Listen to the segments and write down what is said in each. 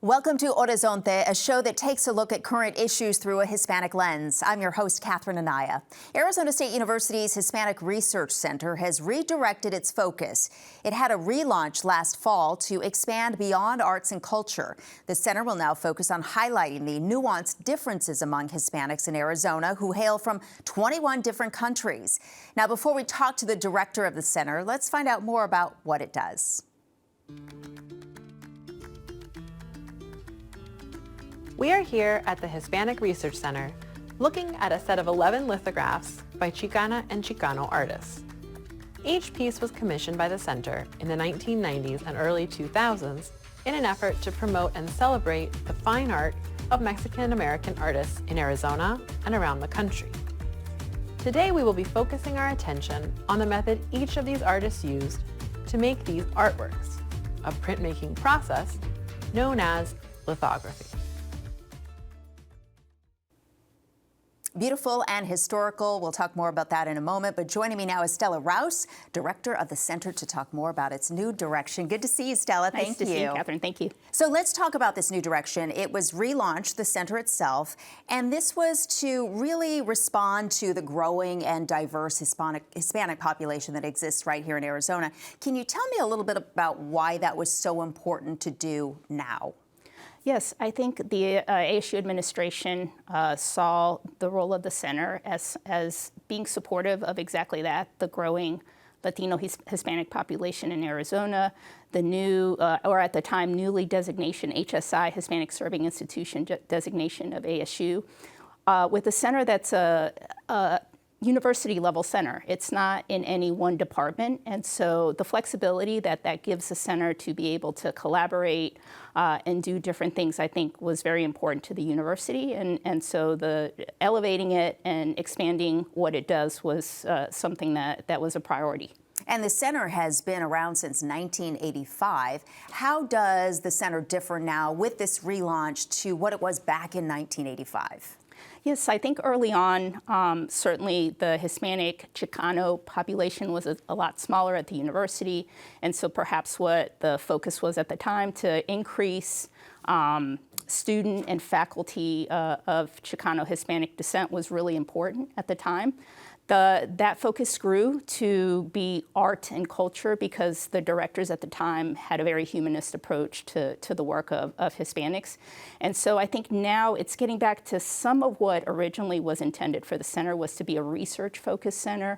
Welcome to Horizonte, a show that takes a look at current issues through a Hispanic lens. I'm your host, Catherine Anaya. Arizona State University's Hispanic Research Center has redirected its focus. It had a relaunch last fall to expand beyond arts and culture. The center will now focus on highlighting the nuanced differences among Hispanics in Arizona who hail from 21 different countries. Now, before we talk to the director of the center, let's find out more about what it does. We are here at the Hispanic Research Center looking at a set of 11 lithographs by Chicana and Chicano artists. Each piece was commissioned by the center in the 1990s and early 2000s in an effort to promote and celebrate the fine art of Mexican-American artists in Arizona and around the country. Today we will be focusing our attention on the method each of these artists used to make these artworks, a printmaking process known as lithography. Beautiful and historical. We'll talk more about that in a moment. But joining me now is Stella Rouse, director of the center, to talk more about its new direction. Good to see you, Stella. Thank you. Nice to see you, Catherine. Thank you. So let's talk about this new direction. It was relaunched, the center itself, and this was to really respond to the growing and diverse Hispanic population that exists right here in Arizona. Can you tell me a little bit about why that was so important to do now? Yes, I think the ASU administration saw the role of the center as being supportive of exactly that, the growing Latino Hispanic population in Arizona, the new, or at the time, newly designation HSI, Hispanic Serving Institution designation of ASU, with a center that's a university level center. It's not in any one department, and so the flexibility that gives the center to be able to collaborate and do different things, I think, was very important to the university, and so the elevating it and expanding what it does was something that was a priority. And the center has been around since 1985. How does the center differ now with this relaunch to what it was back in 1985? Yes, I think early on, certainly the Hispanic Chicano population was a lot smaller at the university, and so perhaps what the focus was at the time to increase student and faculty of Chicano Hispanic descent was really important at the time. That focus grew to be art and culture because the directors at the time had a very humanist approach to the work of Hispanics. And so I think now it's getting back to some of what originally was intended for the center was to be a research-focused center,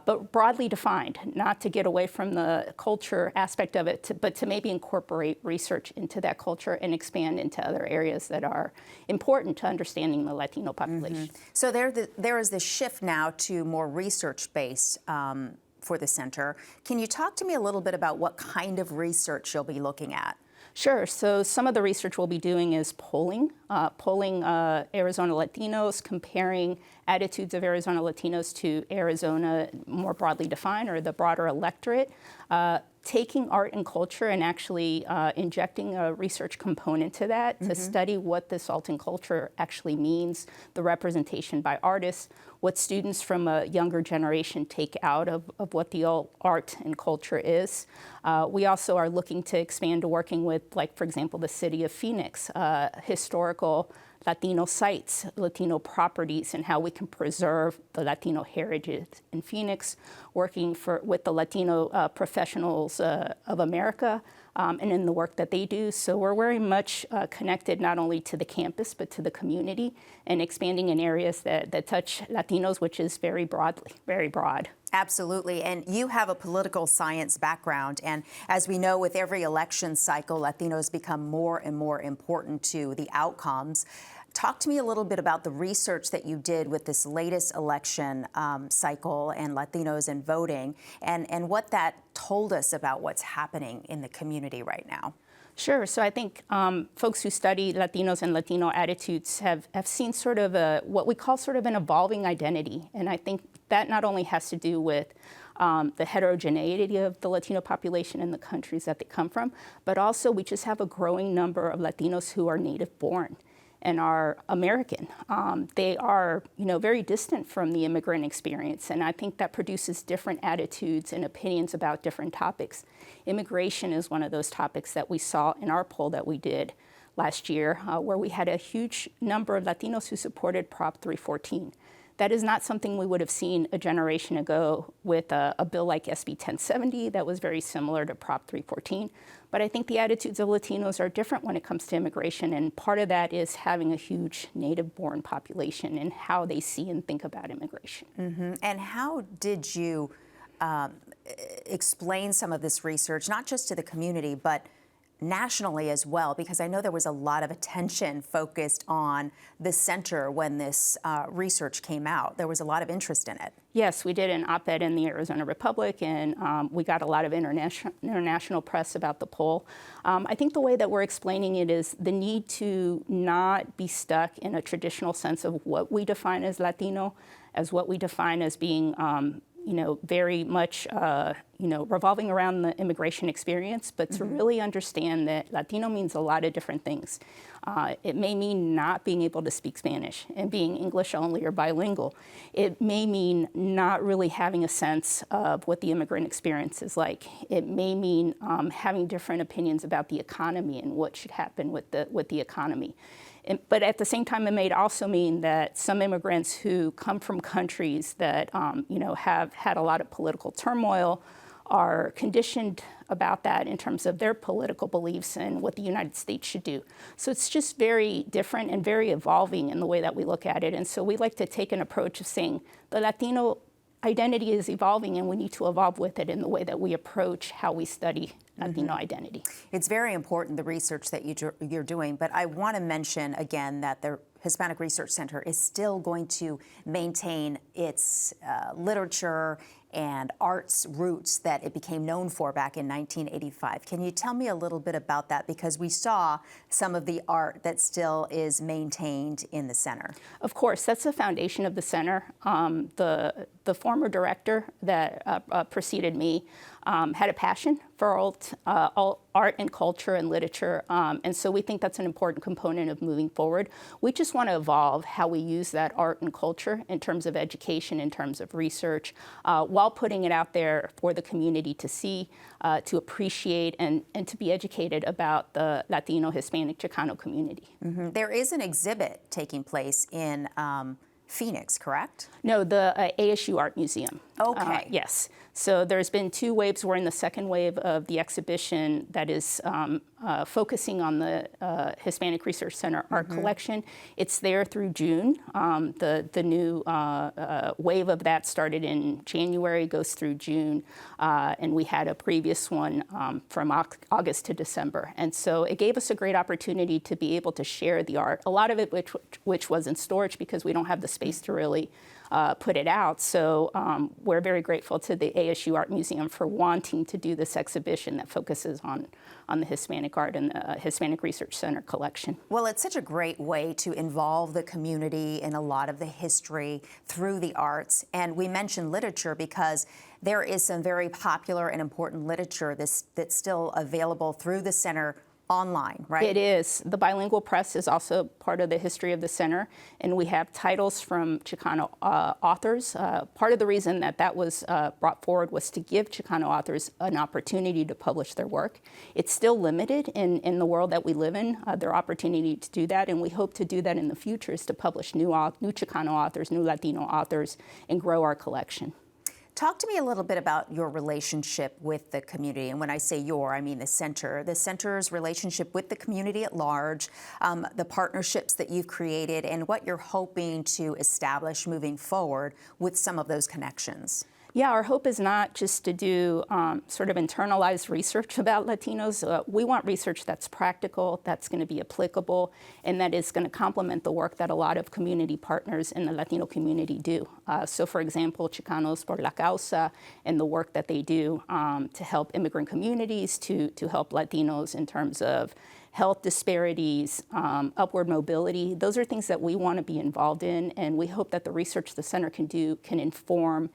but broadly defined, not to get away from the culture aspect of it, but to maybe incorporate research into that culture and expand into other areas that are important to understanding the Latino population. So there is this shift now to more research-based for the center. Can you talk to me a little bit about what kind of research you'll be looking at? Sure. So some of the research we'll be doing is polling Arizona Latinos, comparing attitudes of Arizona Latinos to Arizona more broadly defined, or the broader electorate, taking art and culture and actually injecting a research component to that to study what this art and culture actually means, the representation by artists, what students from a younger generation take out of what the art and culture is. We also are looking to expand to working with, like, for example, the city of Phoenix, historical Latino sites, Latino properties, and how we can preserve the Latino heritage in Phoenix, working with the Latino professionals of America and in the work that they do. So we're very much connected not only to the campus, but to the community, and expanding in areas that touch Latinos, which is very broad. Absolutely. And you have a political science background. And as we know, with every election cycle, Latinos become more and more important to the outcomes. Talk to me a little bit about the research that you did with this latest election cycle and Latinos and voting, and what that told us about what's happening in the community right now. Sure. So I think folks who study Latinos and Latino attitudes have seen sort of what we call sort of an evolving identity. And I think that not only has to do with the heterogeneity of the Latino population in the countries that they come from, but also we just have a growing number of Latinos who are native born and are American. They are, very distant from the immigrant experience, and I think that produces different attitudes and opinions about different topics. Immigration is one of those topics that we saw in our poll that we did last year, where we had a huge number of Latinos who supported Prop 314. That is not something we would have seen a generation ago with a bill like SB 1070 that was very similar to Prop 314. But I think the attitudes of Latinos are different when it comes to immigration, and part of that is having a huge native-born population and how they see and think about immigration. Mm-hmm. And how did you explain some of this research, not just to the community, but nationally as well? Because I know there was a lot of attention focused on the center when this research came out. There was a lot of interest in it. Yes, we did an op-ed in the Arizona Republic, and we got a lot of international press about the poll. I think the way that we're explaining it is the need to not be stuck in a traditional sense of what we define as Latino, as what we define as being very much, revolving around the immigration experience, but to really understand that Latino means a lot of different things. It may mean not being able to speak Spanish and being English only or bilingual. It may mean not really having a sense of what the immigrant experience is like. It may mean having different opinions about the economy and what should happen with the economy. But at the same time, it may also mean that some immigrants who come from countries that have had a lot of political turmoil are conditioned about that in terms of their political beliefs and what the United States should do. So it's just very different and very evolving in the way that we look at it. And so we like to take an approach of saying the Latino identity is evolving, and we need to evolve with it in the way that we approach how we study Latino identity. It's very important, the research that you're doing, but I want to mention again that the Hispanic Research Center is still going to maintain its literature and arts roots that it became known for back in 1985. Can you tell me a little bit about that? Because we saw some of the art that still is maintained in the center. Of course, that's the foundation of the center. The former director that preceded me had a passion for all art and culture and literature, and so we think that's an important component of moving forward. We just want to evolve how we use that art and culture in terms of education, in terms of research, while putting it out there for the community to see, to appreciate, and to be educated about the Latino, Hispanic, Chicano community. Mm-hmm. There is an exhibit taking place in Phoenix, correct? No, the ASU Art Museum. Okay. Yes. So there's been 2 waves. We're in the second wave of the exhibition that is focusing on the Hispanic Research Center art collection. It's there through June. The new wave of that started in January, goes through June, and we had a previous one from August to December. And so it gave us a great opportunity to be able to share the art, a lot of it which was in storage because we don't have the space to really put it out. So we're very grateful to the ASU Art Museum for wanting to do this exhibition that focuses on the Hispanic art and the Hispanic Research Center collection. Well, it's such a great way to involve the community in a lot of the history through the arts. And we mentioned literature because there is some very popular and important literature that's still available through the center online, right? It is. The bilingual press is also part of the history of the center, and we have titles from Chicano authors. Part of the reason that was brought forward was to give Chicano authors an opportunity to publish their work. It's still limited in the world that we live in, their opportunity to do that, and we hope to do that in the future, is to publish new Chicano authors, new Latino authors, and grow our collection. Talk to me a little bit about your relationship with the community. And when I say your, I mean the center's relationship with the community at large, the partnerships that you've created, and what you're hoping to establish moving forward with some of those connections. Yeah, our hope is not just to do sort of internalized research about Latinos. We want research that's practical, that's going to be applicable, and that is going to complement the work that a lot of community partners in the Latino community do. So, for example, Chicanos por la Causa and the work that they do to help immigrant communities, to help Latinos in terms of health disparities, upward mobility. Those are things that we want to be involved in, and we hope that the research the center can do can inform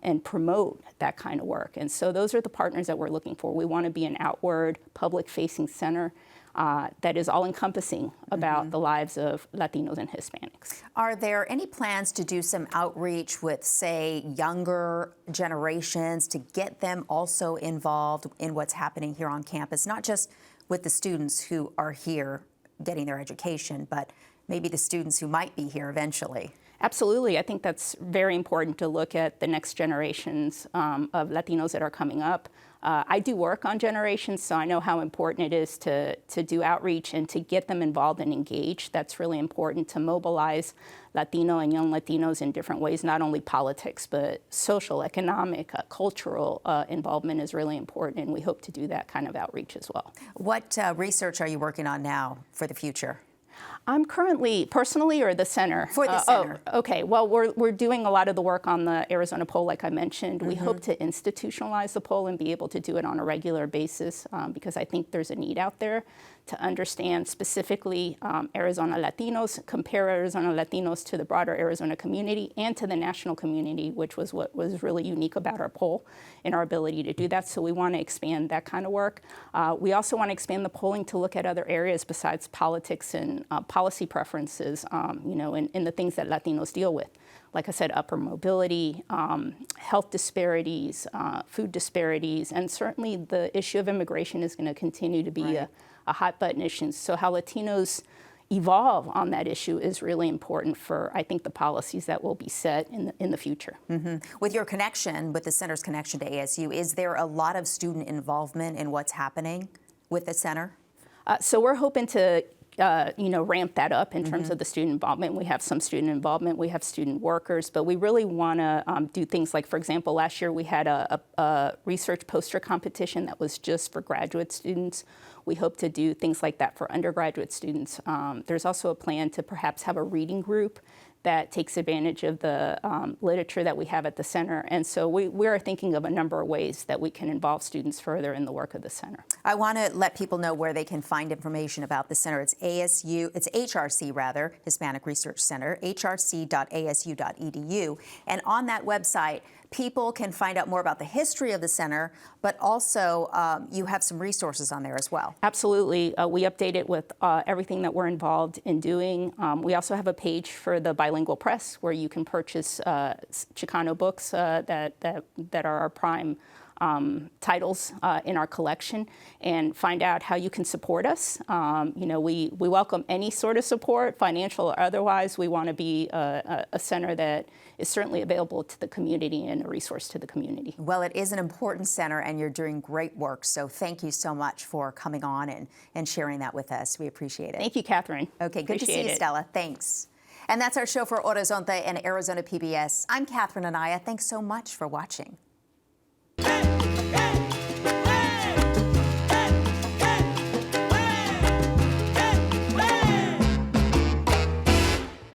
and promote that kind of work. And so those are the partners that we're looking for. We want to be an outward, public-facing center that is all-encompassing about the lives of Latinos and Hispanics. Are there any plans to do some outreach with, say, younger generations to get them also involved in what's happening here on campus, not just with the students who are here getting their education, but maybe the students who might be here eventually. Absolutely. I think that's very important to look at the next generations of Latinos that are coming up. I do work on generations, so I know how important it is to do outreach and to get them involved and engaged. That's really important to mobilize Latino and young Latinos in different ways, not only politics, but social, economic, cultural involvement is really important, and we hope to do that kind of outreach as well. What research are you working on now for the future? I'm currently, personally, or the center? For the center. Oh, okay. Well, we're doing a lot of the work on the Arizona poll, like I mentioned. We hope to institutionalize the poll and be able to do it on a regular basis because I think there's a need out there to understand specifically Arizona Latinos, compare Arizona Latinos to the broader Arizona community and to the national community, which was what was really unique about our poll and our ability to do that. So we want to expand that kind of work. We also want to expand the polling to look at other areas besides politics and policy preferences, in the things that Latinos deal with. Like I said, upper mobility, health disparities, food disparities, and certainly the issue of immigration is going to continue to be a hot button issue. So how Latinos evolve on that issue is really important for, I think, the policies that will be set in the future. With your connection, with the center's connection to ASU, is there a lot of student involvement in what's happening with the center? So we're hoping to ramp that up in terms of the student involvement. We have some student involvement, we have student workers, but we really want to do things like, for example, last year we had a research poster competition that was just for graduate students. We hope to do things like that for undergraduate students. There's also a plan to perhaps have a reading group that takes advantage of the literature that we have at the center. And so we are thinking of a number of ways that we can involve students further in the work of the center. I want to let people know where they can find information about the center. It's HRC rather, Hispanic Research Center, hrc.asu.edu. And on that website, people can find out more about the history of the center, but also you have some resources on there as well. Absolutely. We update it with everything that we're involved in doing. We also have a page for the bilingual press where you can purchase Chicano books that are our prime titles in our collection and find out how you can support us. We welcome any sort of support, financial or otherwise. We want to be a center that is certainly available to the community and a resource to the community. Well, it is an important center and you're doing great work. So thank you so much for coming on and sharing that with us. We appreciate it. Thank you, Catherine. Okay, good to see you, Stella. Thanks. And that's our show for Horizonte and Arizona PBS. I'm Catherine Anaya. Thanks so much for watching.